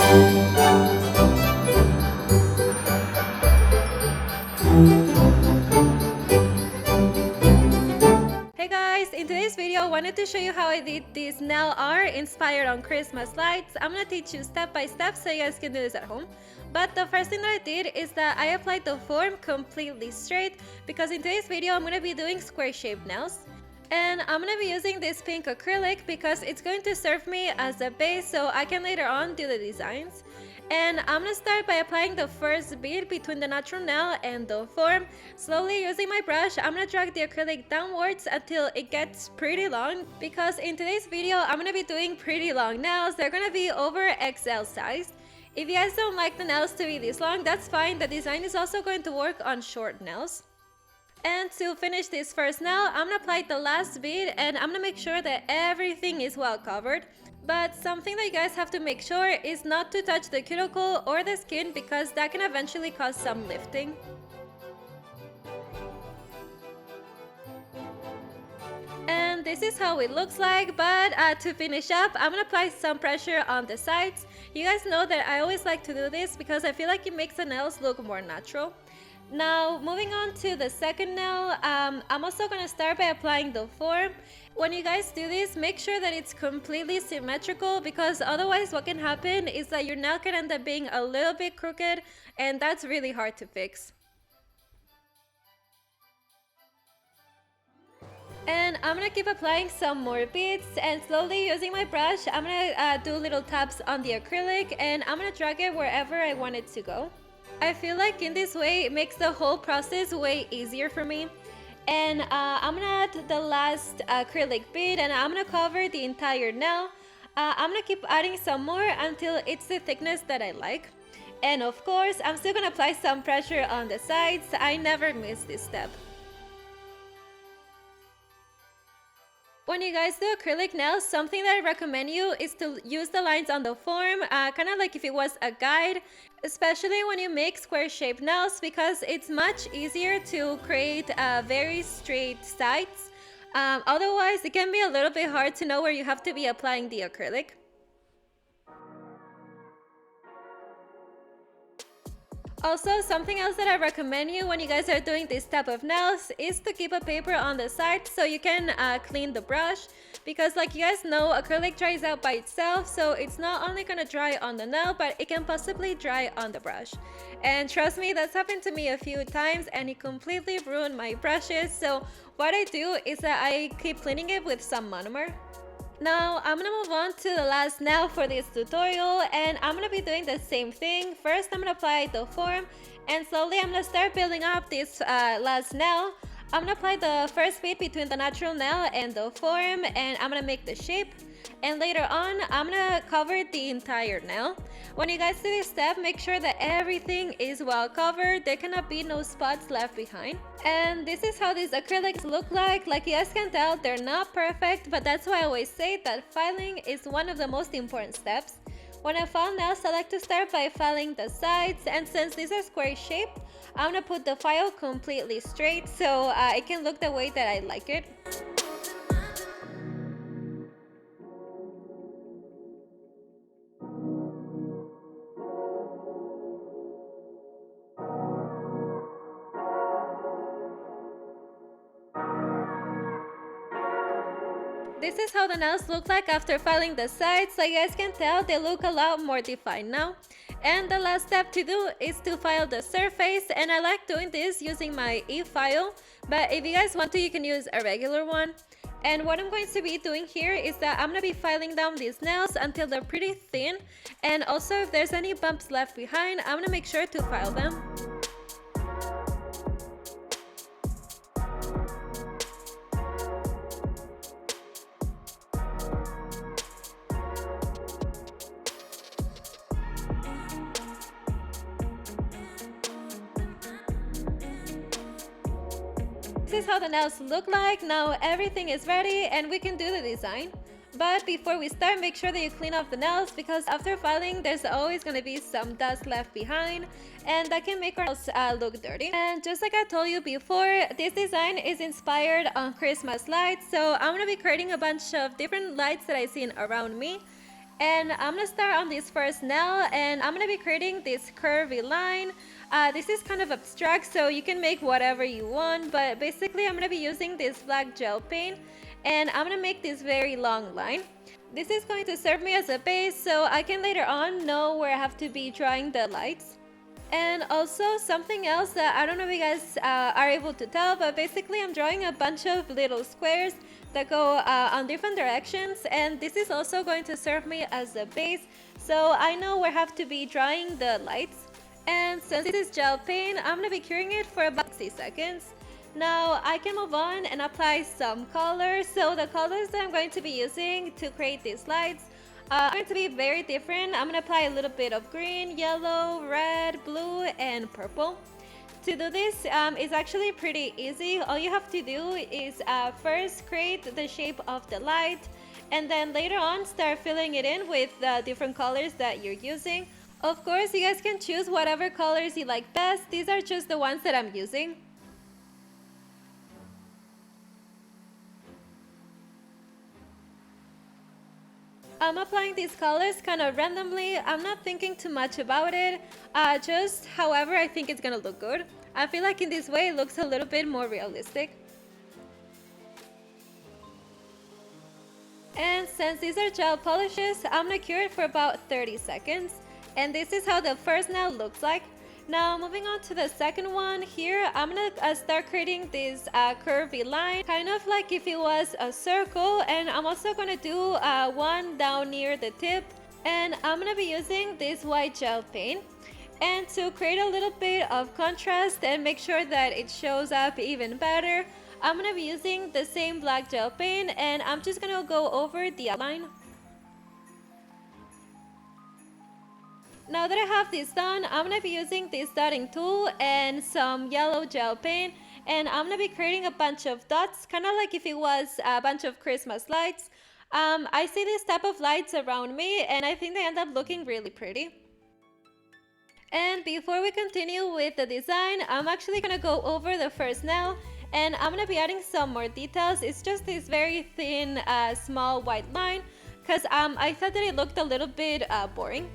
Hey guys, in today's video I wanted to show you how I did this nail art inspired on Christmas lights. I'm gonna teach you step by step so you guys can do this at home. But the first thing that I did is that I applied the form completely straight because in today's video I'm gonna be doing square shaped nails. And I'm gonna be using this pink acrylic because it's going to serve me as a base so I can later on do the designs. And I'm gonna start by applying the first bead between the natural nail and the form. Slowly using my brush, I'm gonna drag the acrylic downwards until it gets pretty long because in today's video, I'm gonna be doing pretty long nails. They're gonna be over XL size. If you guys don't like the nails to be this long, that's fine. The design is also going to work on short nails. And to finish this first nail, I'm gonna apply the last bead and I'm gonna make sure that everything is well covered. But something that you guys have to make sure is not to touch the cuticle or the skin because that can eventually cause some lifting. And this is how it looks like, but to finish up, I'm gonna apply some pressure on the sides. You guys know that I always like to do this because I feel like it makes the nails look more natural. Now, moving on to the second nail, I'm also going to start by applying the form. When you guys do this, make sure that it's completely symmetrical because otherwise what can happen is that your nail can end up being a little bit crooked and that's really hard to fix. And I'm going to keep applying some more beads and slowly using my brush, I'm going to do little taps on the acrylic and I'm going to drag it wherever I want it to go. I feel like in this way it makes the whole process way easier for me. And I'm gonna add the last acrylic bead and I'm gonna cover the entire nail. I'm gonna keep adding some more until it's the thickness that I like. And of course, I'm still gonna apply some pressure on the sides. I never miss this step. When you guys do acrylic nails, something that I recommend you is to use the lines on the form, kind of like if it was a guide, especially when you make square shaped nails because it's much easier to create very straight sides. Otherwise, it can be a little bit hard to know where you have to be applying the acrylic. Also, something else that I recommend you when you guys are doing this type of nails is to keep a paper on the side so you can clean the brush because like you guys know, acrylic dries out by itself, so it's not only gonna dry on the nail but it can possibly dry on the brush. And trust me, that's happened to me a few times and it completely ruined my brushes. So what I do is that I keep cleaning it with some monomer. Now I'm gonna move on to the last nail for this tutorial and I'm gonna be doing the same thing. First I'm gonna apply the form and slowly I'm gonna start building up this last nail. I'm gonna apply the first bead between the natural nail and the form and I'm gonna make the shape. And later on, I'm gonna cover the entire nail. When you guys do this step, make sure that everything is well covered. There cannot be no spots left behind. And this is how these acrylics look like. Like you guys can tell, they're not perfect, but that's why I always say that filing is one of the most important steps. When I file nails, I like to start by filing the sides, and since these are square shaped, I'm gonna put the file completely straight so it can look the way that I like it. This is how the nails look like after filing the sides. Like you guys can tell, they look a lot more defined now. And the last step to do is to file the surface, and I like doing this using my e-file, but if you guys want to, you can use a regular one. And what I'm going to be doing here is that I'm going to be filing down these nails until they're pretty thin, and also if there's any bumps left behind, I'm going to make sure to file them. This is how the nails look like. Now everything is ready and we can do the design. But before we start, make sure that you clean off the nails because after filing, there's always going to be some dust left behind and that can make our nails look dirty. And just like I told you before, this design is inspired on Christmas lights. So I'm going to be creating a bunch of different lights that I've seen around me. And I'm gonna start on this first nail, and I'm gonna be creating this curvy line. This is kind of abstract, so you can make whatever you want, but basically I'm gonna be using this black gel paint, and I'm gonna make this very long line. This is going to serve me as a base, so I can later on know where I have to be drawing the lights. And also something else that I don't know if you guys are able to tell, but basically I'm drawing a bunch of little squares that go on different directions, and this is also going to serve me as a base, so I know where I have to be drawing the lights. And since this is gel paint, I'm going to be curing it for about 60 seconds. Now I can move on and apply some colors. So the colors that I'm going to be using to create these lights are going to be very different. I'm going to apply a little bit of green, yellow, red, blue, and purple. To do this, it's actually pretty easy. All you have to do is first create the shape of the light, and then later on start filling it in with the different colors that you're using. Of course, you guys can choose whatever colors you like best. These are just the ones that I'm using. I'm applying these colors kind of randomly. I'm not thinking too much about it, just however I think it's gonna look good. I feel like in this way it looks a little bit more realistic. And since these are gel polishes, I'm gonna cure it for about 30 seconds. And this is how the first nail looks like. Now moving on to the second one, here I'm gonna start creating this curvy line, kind of like if it was a circle, and I'm also gonna do one down near the tip, and I'm gonna be using this white gel paint. And to create a little bit of contrast and make sure that it shows up even better, I'm gonna be using the same black gel paint, and I'm just gonna go over the outline. Now that I have this done, I'm going to be using this dotting tool and some yellow gel paint, and I'm going to be creating a bunch of dots, kind of like if it was a bunch of Christmas lights. I see this type of lights around me, and I think they end up looking really pretty. And before we continue with the design, I'm actually going to go over the first nail, and I'm going to be adding some more details. It's just this very thin, small white line, because I thought that it looked a little bit boring.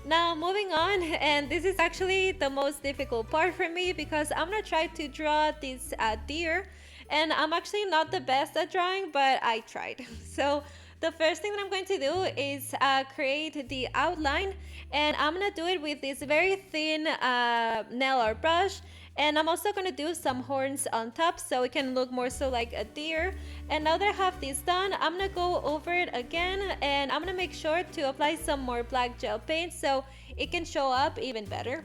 Now moving on, and this is actually the most difficult part for me because I'm gonna try to draw this deer, and I'm actually not the best at drawing, but I tried. So the first thing that I'm going to do is create the outline, and I'm gonna do it with this very thin nail art brush. And I'm also going to do some horns on top so it can look more so like a deer. And now that I have this done, I'm going to go over it again, and I'm going to make sure to apply some more black gel paint so it can show up even better.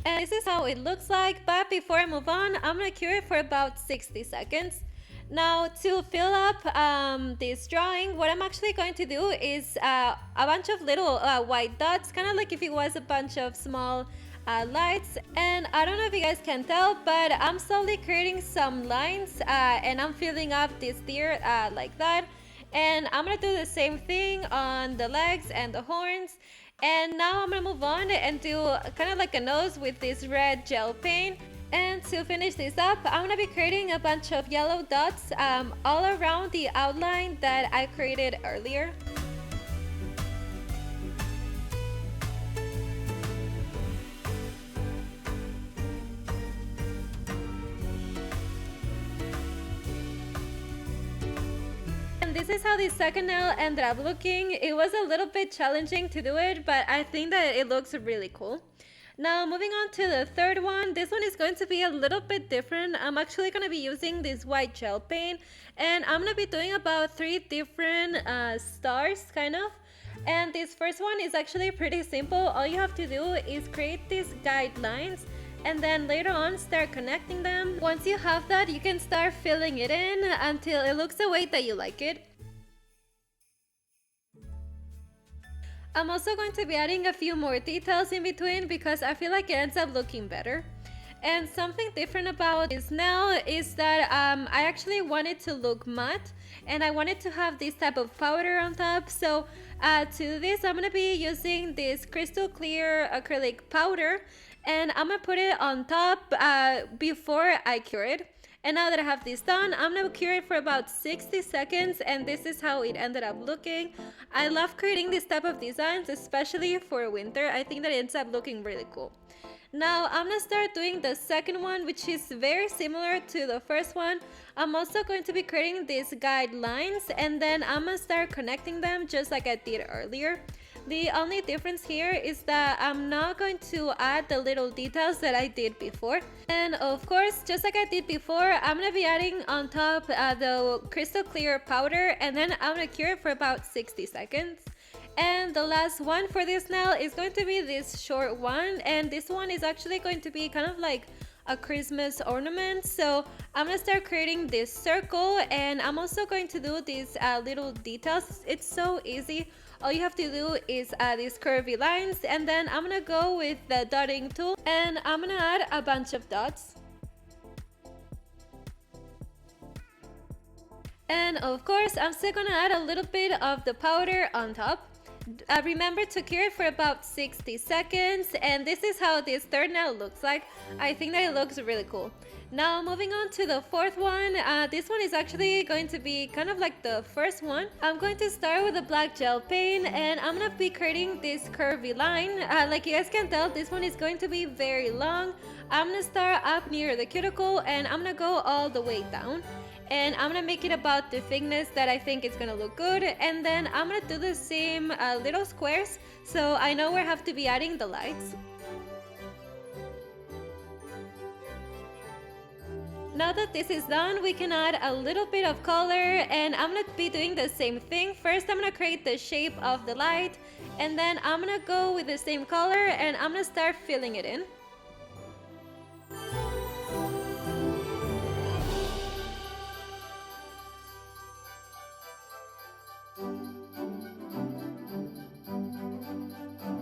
And this is how it looks like, but before I move on, I'm going to cure it for about 60 seconds. Now to fill up this drawing, what I'm actually going to do is a bunch of little white dots, kind of like if it was a bunch of small lights. And I don't know if you guys can tell, but I'm slowly creating some lines, and I'm filling up this deer like that. And I'm gonna do the same thing on the legs and the horns. And now I'm gonna move on and do kind of like a nose with this red gel paint. And to finish this up, I'm going to be creating a bunch of yellow dots all around the outline that I created earlier. And this is how the second nail ended up looking. It was a little bit challenging to do it, but I think that it looks really cool. Now moving on to the third one, this one is going to be a little bit different. I'm actually going to be using this white gel paint, and I'm going to be doing about 3 different stars kind of. And this first one is actually pretty simple. All you have to do is create these guidelines, and then later on start connecting them. Once you have that, you can start filling it in until it looks the way that you like it. I'm also going to be adding a few more details in between because I feel like it ends up looking better. And something different about this nail is that I actually wanted to look matte, and I wanted to have this type of powder on top. So to this, I'm going to be using this crystal clear acrylic powder, and I'm gonna put it on top before I cure it. And now that I have this done, I'm gonna cure it for about 60 seconds, and this is how it ended up looking. I love creating this type of designs, especially for winter. I think that it ends up looking really cool. Now I'm gonna start doing the second one, which is very similar to the first one. I'm also going to be creating these guidelines, and then I'm gonna start connecting them just like I did earlier. The only difference here is that I'm not going to add the little details that I did before. And of course, just like I did before, I'm going to be adding on top the crystal clear powder, and then I'm going to cure it for about 60 seconds. And the last one for this nail is going to be this short one, and this one is actually going to be kind of like a Christmas ornament. So I'm gonna start creating this circle, and I'm also going to do these little details. It's so easy. All you have to do is these curvy lines, and then I'm gonna go with the dotting tool, and I'm gonna add a bunch of dots. And of course, I'm still gonna add a little bit of the powder on top. Remember to cure it for about 60 seconds, and this is how this third nail looks like. I think that it looks really cool. Now moving on to the fourth one, this one is actually going to be kind of like the first one. I'm going to start with a black gel paint, and I'm gonna be creating this curvy line. Like you guys can tell, this one is going to be very long. I'm gonna start up near the cuticle, and I'm gonna go all the way down. And I'm gonna make it about the thickness that I think is gonna look good, and then I'm gonna do the same little squares, so I know where I have to be adding the lights. Now that this is done, we can add a little bit of color, and I'm gonna be doing the same thing. First, I'm gonna create the shape of the light, and then I'm gonna go with the same color, and I'm gonna start filling it in.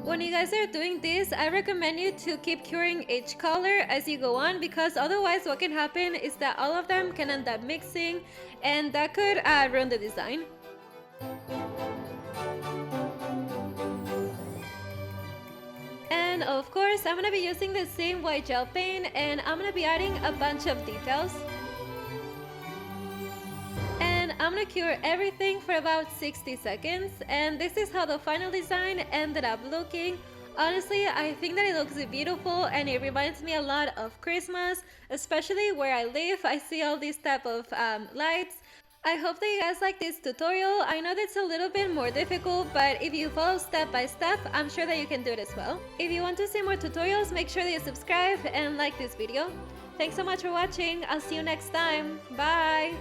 When you guys are doing this, I recommend you to keep curing each color as you go on, because otherwise what can happen is that all of them can end up mixing, and that could ruin the design. And of course, I'm gonna be using the same white gel paint, and I'm gonna be adding a bunch of details. I'm gonna cure everything for about 60 seconds, and this is how the final design ended up looking. Honestly, I think that it looks beautiful, and it reminds me a lot of Christmas, especially where I live. I see all these type of lights. I hope that you guys like this tutorial. I know that's a little bit more difficult, but if you follow step by step, I'm sure that you can do it as well. If you want to see more tutorials, make sure that you subscribe and like this video. Thanks so much for watching. I'll see you next time. Bye!